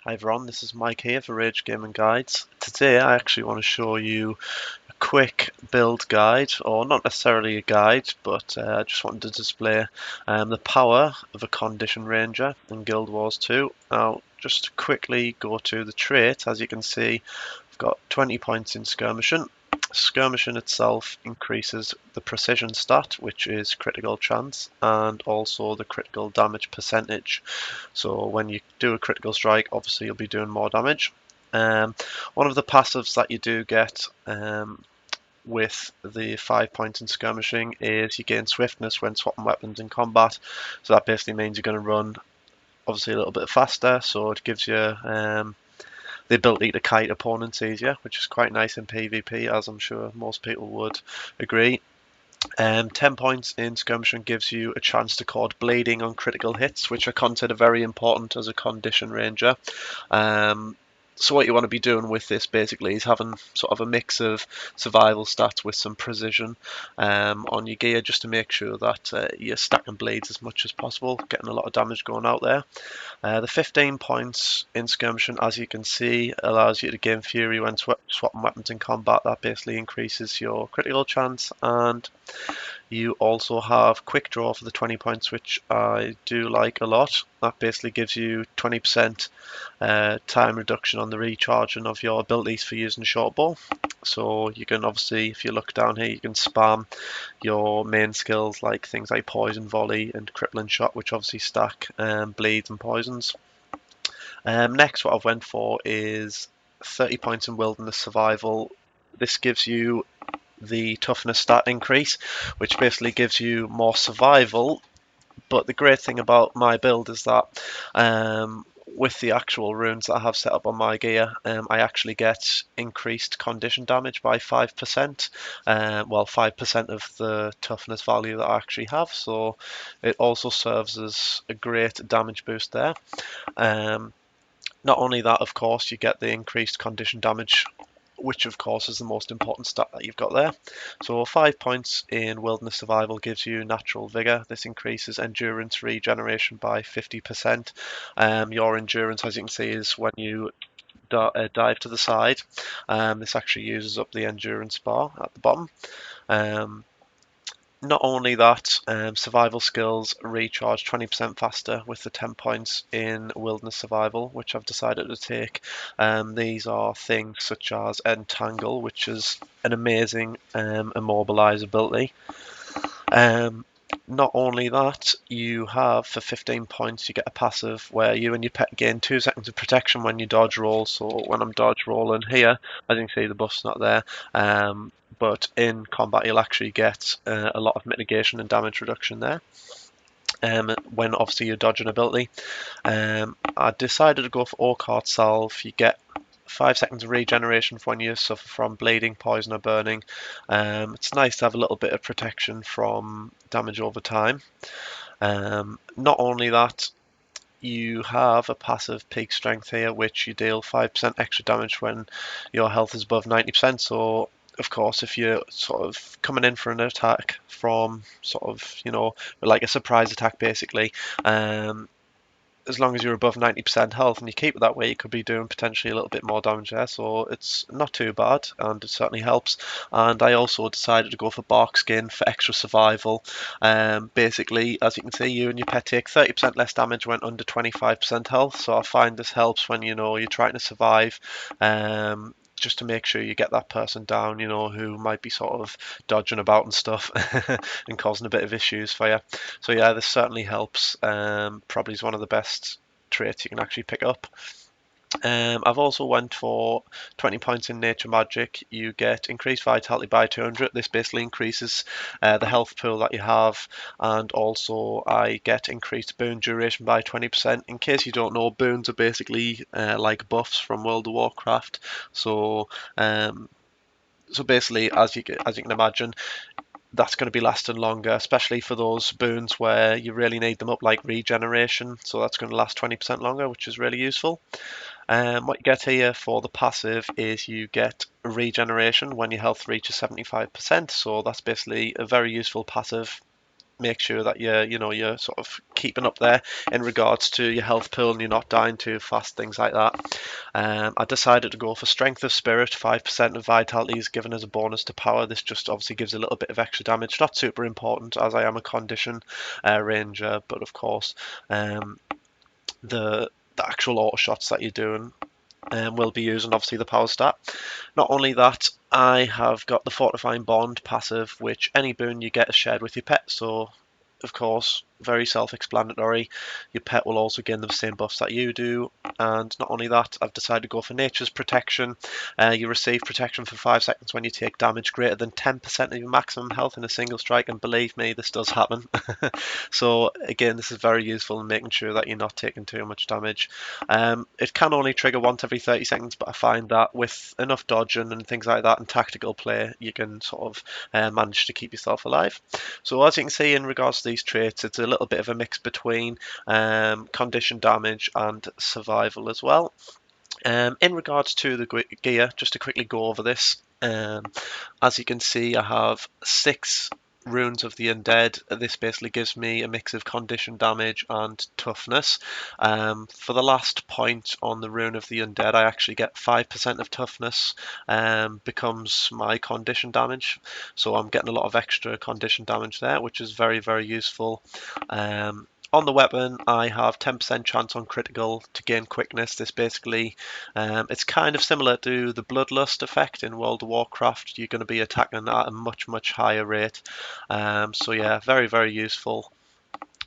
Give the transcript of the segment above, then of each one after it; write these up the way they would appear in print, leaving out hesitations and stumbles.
Hi everyone, this is Mike here for Rage Gaming Guides. Today I actually want to show you a quick build guide, or not necessarily a guide, but I just wanted to display the power of a Condition Ranger in Guild Wars 2. Now, just to quickly go to the trait, as you can see, I've got 20 points in Skirmishing. Skirmishing itself increases the precision stat, which is critical chance, and also the critical damage percentage. So when you do a critical strike, obviously you'll be doing more damage. One of the passives that you do get with the 5 points in skirmishing is you gain swiftness when swapping weapons in combat. So that basically means you're going to run obviously a little bit faster, so it gives you the ability to kite opponents easier, which is quite nice in PvP, as I'm sure most people would agree. 10 points in skirmishing gives you a chance to cause bleeding on critical hits, which I consider very important as a condition ranger. So what you want to be doing with this basically is having sort of a mix of survival stats with some precision on your gear, just to make sure that you're stacking blades as much as possible, getting a lot of damage going out there. The 15 points in skirmishing, as you can see, allows you to gain fury when swapping weapons in combat. That basically increases your critical chance, and you also have quick draw for the 20 points, which I do like a lot. That basically gives you 20% time reduction on the recharging of your abilities for using short bow. So you can obviously, if you look down here, you can spam your main skills like things like poison volley and crippling shot, which obviously stack bleeds and poisons. Next, what I've went for is 30 points in wilderness survival. This gives you the toughness stat increase, which basically gives you more survival. But the great thing about my build is that with the actual runes that I have set up on my gear, I actually get increased condition damage by 5%. Well, 5% of the toughness value that I actually have. So it also serves as a great damage boost there. Not only that, of course, you get the increased condition damage, which of course is the most important stat that you've got there. So 5 points in wilderness survival gives you natural vigor. This increases endurance regeneration by 50%. Your endurance, as you can see, is when you dive to the side. This actually uses up the endurance bar at the bottom. Not only that, survival skills recharge 20% faster with the 10 points in wilderness survival, which I've decided to take. These are things such as Entangle, which is an amazing immobilize ability. Not only that, you have for 15 points, you get a passive where you and your pet gain 2 seconds of protection when you dodge roll. So when I'm dodge rolling here, as you can see, the buff's not there. But in combat, you'll actually get a lot of mitigation and damage reduction there. When obviously you're dodging ability. I decided to go for Orchard Salve. You get 5 seconds of regeneration for when you suffer from bleeding, poison, or burning. It's nice to have a little bit of protection from damage over time. Not only that, you have a passive peak strength here, which you deal 5% extra damage when your health is above 90%. So, of course, if you're sort of coming in for an attack from sort of, like a surprise attack, basically, as long as you're above 90% health and you keep it that way, you could be doing potentially a little bit more damage there. So it's not too bad, and it certainly helps. And I also decided to go for Bark Skin for extra survival. Basically, as you can see, you and your pet take 30% less damage when under 25% health. So I find this helps when you're trying to survive. Just to make sure you get that person down, who might be sort of dodging about and stuff and causing a bit of issues for you. So yeah, this certainly helps. Probably is one of the best traits you can actually pick up. I've also went for 20 points in nature magic. You get increased vitality by 200. This basically increases the health pool that you have, and also I get increased boon duration by 20%. In case you don't know, boons are basically like buffs from World of Warcraft. So basically, as you can imagine, that's going to be lasting longer, especially for those boons where you really need them up, like regeneration. So that's going to last 20% longer, which is really useful. What you get here for the passive is you get regeneration when your health reaches 75%. So that's basically a very useful passive. make sure that you're sort of keeping up there in regards to your health pool and you're not dying too fast, things like that. I decided to go for Strength of Spirit. 5% of Vitality is given as a bonus to power. This just obviously gives a little bit of extra damage. Not super important as I am a condition ranger, but of course the actual auto shots that you're doing will be using obviously the power stat. Not only that, I have got the Fortifying Bond passive, which any boon you get is shared with your pet. So, of course, very self-explanatory. Your pet will also gain the same buffs that you do. And not only that, I've decided to go for Nature's Protection. You receive protection for 5 seconds when you take damage greater than 10% of your maximum health in a single strike. And believe me, this does happen. So again, this is very useful in making sure that you're not taking too much damage. It can only trigger once every 30 seconds, but I find that with enough dodging and things like that and tactical play, you can sort of manage to keep yourself alive. So as you can see in regards to these traits, it's a little bit of a mix between condition damage and survival as well. In regards to the gear, just to quickly go over this, as you can see, I have 6 runes of the undead. This basically gives me a mix of condition damage and toughness. For the last point on the rune of the undead, I actually get 5% of toughness becomes my condition damage. So I'm getting a lot of extra condition damage there, which is very, very useful. On the weapon, I have 10% chance on critical to gain quickness. This basically, it's kind of similar to the Bloodlust effect in World of Warcraft. You're going to be attacking at a much, much higher rate. So yeah, very, very useful.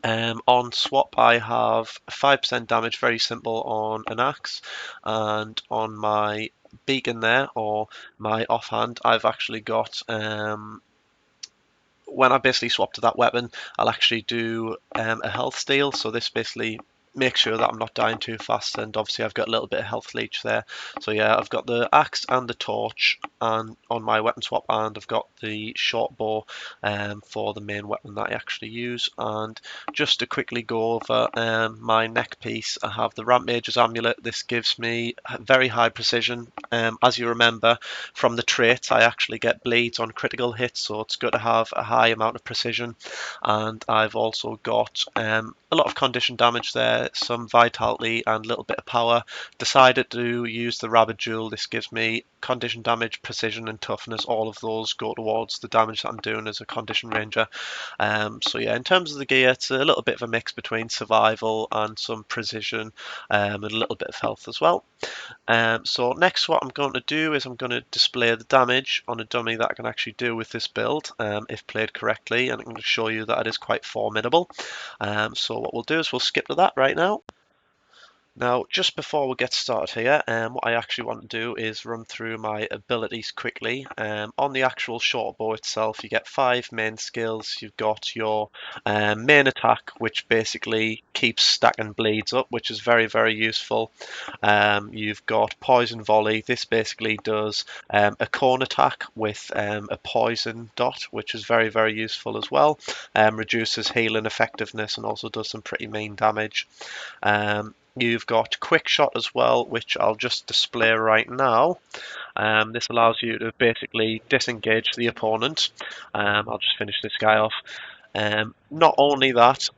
On swap, I have 5% damage, very simple, on an axe, and on my beacon there, or my offhand, I've actually got when I basically swap to that weapon, I'll actually do a health steal. So this basically makes sure that I'm not dying too fast, and obviously I've got a little bit of health leech there. So yeah, I've got the axe and the torch and on my weapon swap, and I've got the short bow for the main weapon that I actually use. And just to quickly go over my neck piece, I have the Rampager's Amulet. This gives me very high precision. As you remember from the traits, I actually get bleeds on critical hits, so it's good to have a high amount of precision. And I've also got a lot of condition damage there, some vitality and a little bit of power. Decided to use the Rabid Jewel. This gives me condition damage, precision and toughness. All of those go towards the damage that I'm doing as a condition ranger. So yeah, in terms of the gear, it's a little bit of a mix between survival and some precision, and a little bit of health as well. So next what I'm going to do is I'm going to display the damage on a dummy that I can actually do with this build if played correctly, and I'm going to show you that it is quite formidable. So what we'll do is we'll skip to that right now. Now, just before we get started here, what I actually want to do is run through my abilities quickly. On the actual short bow itself, you get 5 main skills. You've got your main attack, which basically keeps stacking bleeds up, which is very, very useful. You've got Poison Volley. This basically does a cone attack with a poison dot, which is very, very useful as well. Reduces healing effectiveness and also does some pretty mean damage. You've got Quick Shot as well, which I'll just display right now. This allows you to basically disengage the opponent. I'll just finish this guy off. Not only that,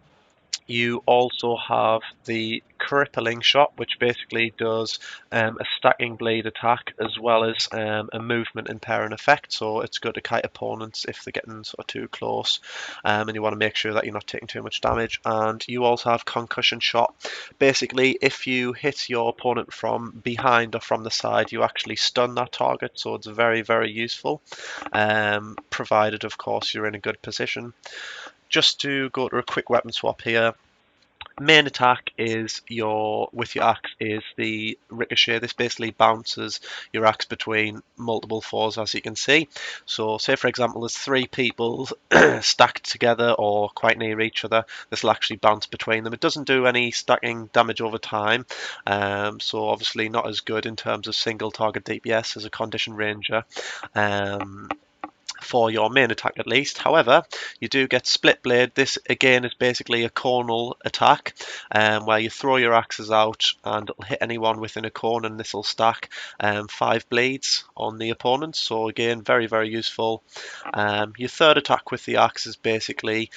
you also have the Crippling Shot, which basically does a stacking blade attack as well as a movement impairing effect. So it's good to kite opponents if they're getting sort of too close, and you want to make sure that you're not taking too much damage. And you also have Concussion Shot. Basically, if you hit your opponent from behind or from the side, you actually stun that target. So it's very, very useful, provided, of course, you're in a good position. Just to go to a quick weapon swap here. Main attack is with your axe is the ricochet. This basically bounces your axe between multiple foes, as you can see. So say for example there's 3 people stacked together or quite near each other, this will actually bounce between them. It doesn't do any stacking damage over time, so obviously not as good in terms of single target DPS as a condition ranger. for your main attack at least. However, you do get split blade. This again is basically a conal attack, where you throw your axes out and it'll hit anyone within a cone, and this will stack 5 blades on the opponent. So again, very very useful. Your third attack with the axe is basically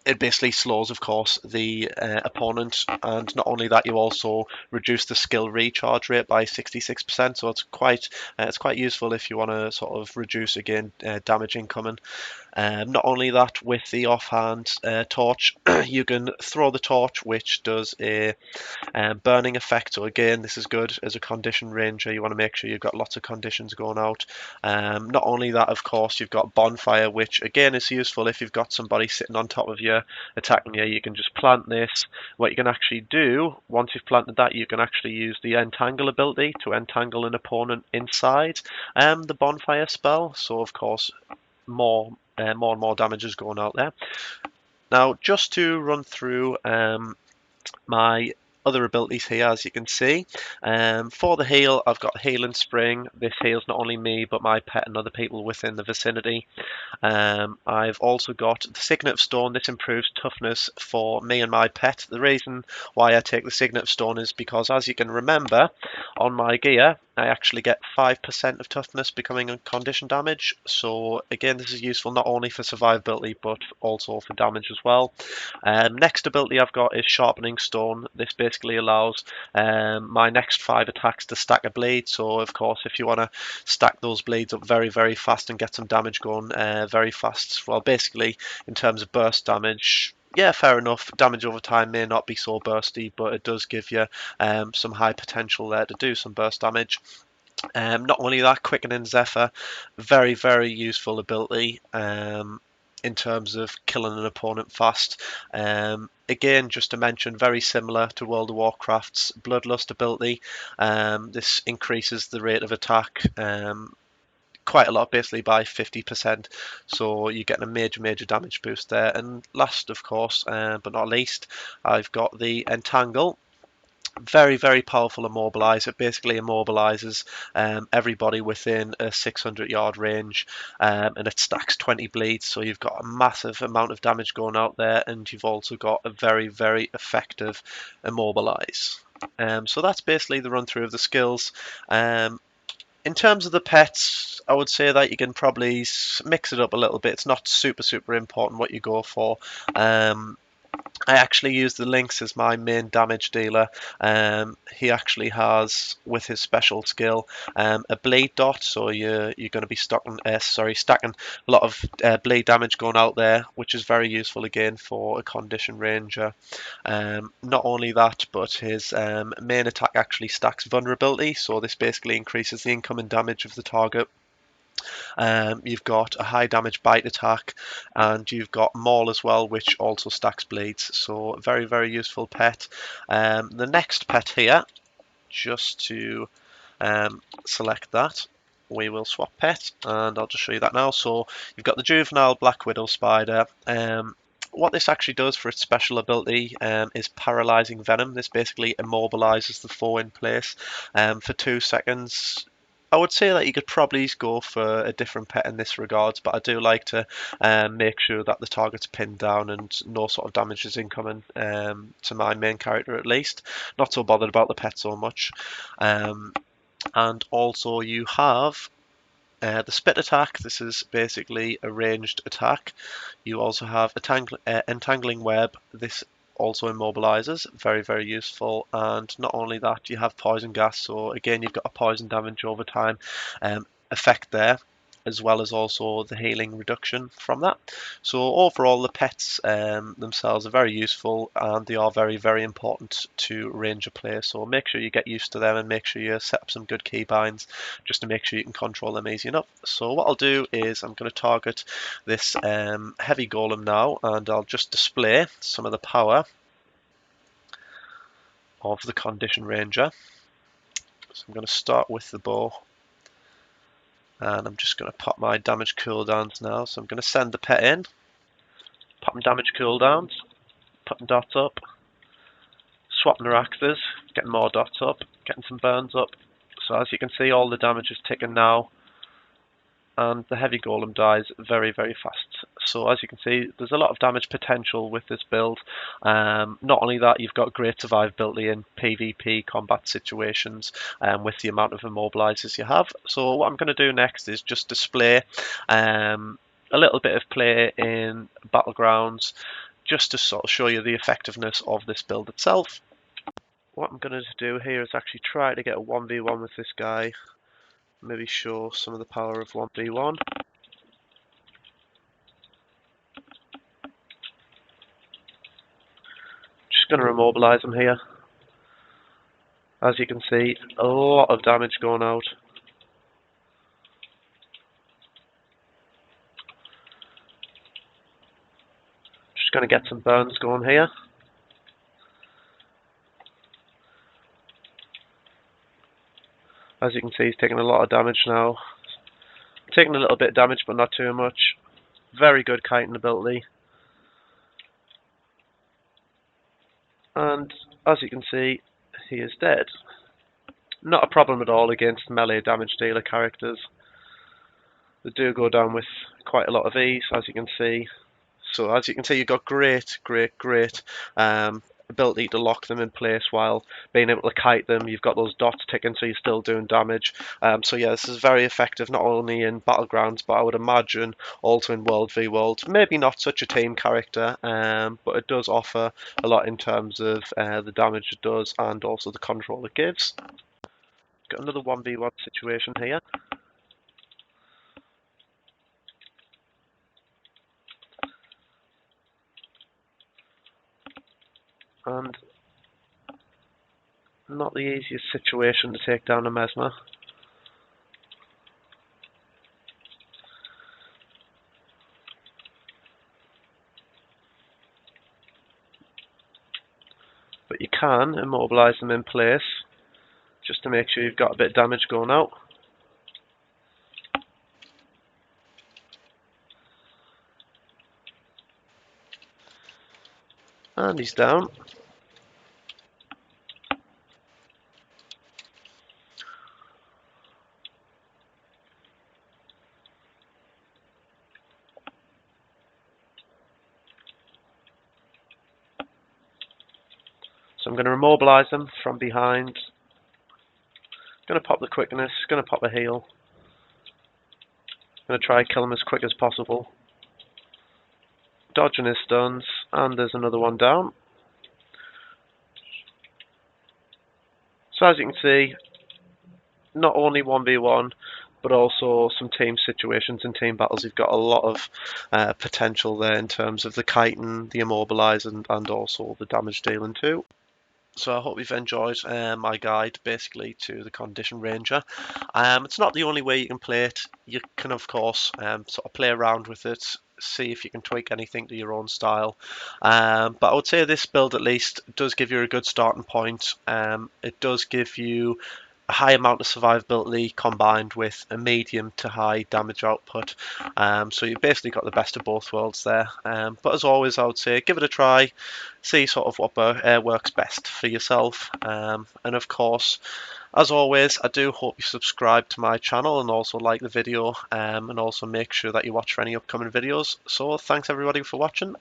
it basically slows, of course, the opponent, and not only that, you also reduce the skill recharge rate by 66%. So it's quite useful if you want to sort of reduce again damage incoming. Not only that, with the offhand torch, you can throw the torch, which does a burning effect. So again, this is good as a condition ranger. You want to make sure you've got lots of conditions going out. Not only that, of course, you've got bonfire, which again is useful if you've got somebody sitting on top of you attacking you. You can just plant this. What you can actually do once you've planted that, you can actually use the entangle ability to entangle an opponent inside the bonfire spell. So of course, more and more damage is going out there. Now, just to run through my other abilities here, as you can see. For the heal, I've got Healing Spring. This heals not only me, but my pet and other people within the vicinity. I've also got the Signet of Stone. This improves toughness for me and my pet. The reason why I take the Signet of Stone is because, as you can remember, on my gear, I actually get 5% of toughness becoming a condition damage. So again, this is useful not only for survivability, but also for damage as well. Next ability I've got is Sharpening Stone. This basically allows my next 5 attacks to stack a blade. So of course, if you want to stack those blades up very very fast and get some damage going very fast, well, basically in terms of burst damage, yeah, fair enough. Damage over time may not be so bursty, but it does give you some high potential there to do some burst damage. Not only that, Quickening Zephyr, very very useful ability in terms of killing an opponent fast. Again, just to mention, very similar to World of Warcraft's Bloodlust ability. This increases the rate of attack quite a lot, basically by 50%. So you're getting a major damage boost there. And last, of course, but not least, I've got the Entangle. Very very powerful immobilize. It basically immobilizes everybody within a 600-yard range, and it stacks 20 bleeds, so you've got a massive amount of damage going out there, and you've also got a very very effective immobilize. So that's basically the run through of the skills. In terms of the pets, I would say that you can probably mix it up a little bit. It's not super important what you go for. I actually use the Lynx as my main damage dealer. He actually has, with his special skill, a blade dot, so you're going to be stacking a lot of blade damage going out there, which is very useful again for a condition ranger. Not only that, but his main attack actually stacks vulnerability, so this basically increases the incoming damage of the target. You've got a high damage bite attack, and you've got Maul as well, which also stacks blades. So very very useful pet. The next pet here, just to select that, we will swap pet, and I'll just show you that now. So you've got the juvenile Black Widow spider. What this actually does for its special ability is paralyzing venom. This basically immobilizes the foe in place for 2 seconds. I would say that you could probably go for a different pet in this regards, but I do like to make sure that the target's pinned down and no sort of damage is incoming to my main character at least. Not so bothered about the pet so much. And also you have the spit attack. This is basically a ranged attack. You also have entangling web. This also immobilizes, very very useful. And not only that, you have poison gas, so again you've got a poison damage over time effect there, as well as also the healing reduction from that. So overall, the pets themselves are very useful, and they are very very important to ranger play. So make sure you get used to them, and make sure you set up some good keybinds just to make sure you can control them easy enough. So what I'll do is I'm going to target this heavy golem now, and I'll just display some of the power of the condition ranger. So I'm going to start with the bow, and I'm just going to pop my damage cooldowns now. So I'm going to send the pet in, popping damage cooldowns, putting dots up, swapping their axes, getting more dots up, getting some burns up. So as you can see, all the damage is ticking now. and the heavy golem dies very, very fast. So as you can see, there's a lot of damage potential with this build. Not only that, you've got great survivability in PvP combat situations with the amount of immobilizers you have. So what I'm going to do next is just display a little bit of play in battlegrounds, just to sort of show you the effectiveness of this build itself. What I'm going to do here is actually try to get a 1v1 with this guy, maybe show some of the power of 1v1. Just going to immobilize him here. As you can see, a lot of damage going out. Just going to get some burns going here. As you can see, he's taking a lot of damage now. Taking a little bit of damage, but not too much. Very good kiting ability. And as you can see, he is dead. Not a problem at all against melee damage dealer characters. They do go down with quite a lot of ease, as you can see. So as you can see, you've got great ability to lock them in place while being able to kite them. You've got those dots ticking, so you're still doing damage. So yeah, this is very effective, not only in battlegrounds, but I would imagine also in World v World. Maybe not such a team character, but it does offer a lot in terms of the damage it does and also the control it gives. Got another 1v1 situation here. And not the easiest situation to take down a Mesmer. But you can immobilize them in place just to make sure you've got a bit of damage going out. And he's down. So I'm going to immobilize him from behind. Going to pop the quickness, going to pop a heal. Going to try kill him as quick as possible. Dodging his stuns, and there's another one down. So as you can see, not only 1v1, but also some team situations and team battles. You've got a lot of potential there in terms of the kiting, the immobilizing, and also the damage dealing too. So I hope you've enjoyed my guide basically to the Condition Ranger. It's not the only way you can play it. You can of course sort of play around with it, see if you can tweak anything to your own style. But I would say this build at least does give you a good starting point. It does give you a high amount of survivability combined with a medium to high damage output. So you've basically got the best of both worlds there. But as always, I would say give it a try, see sort of what works best for yourself. And of course, as always, I do hope you subscribe to my channel and also like the video, and also make sure that you watch for any upcoming videos. So thanks everybody for watching.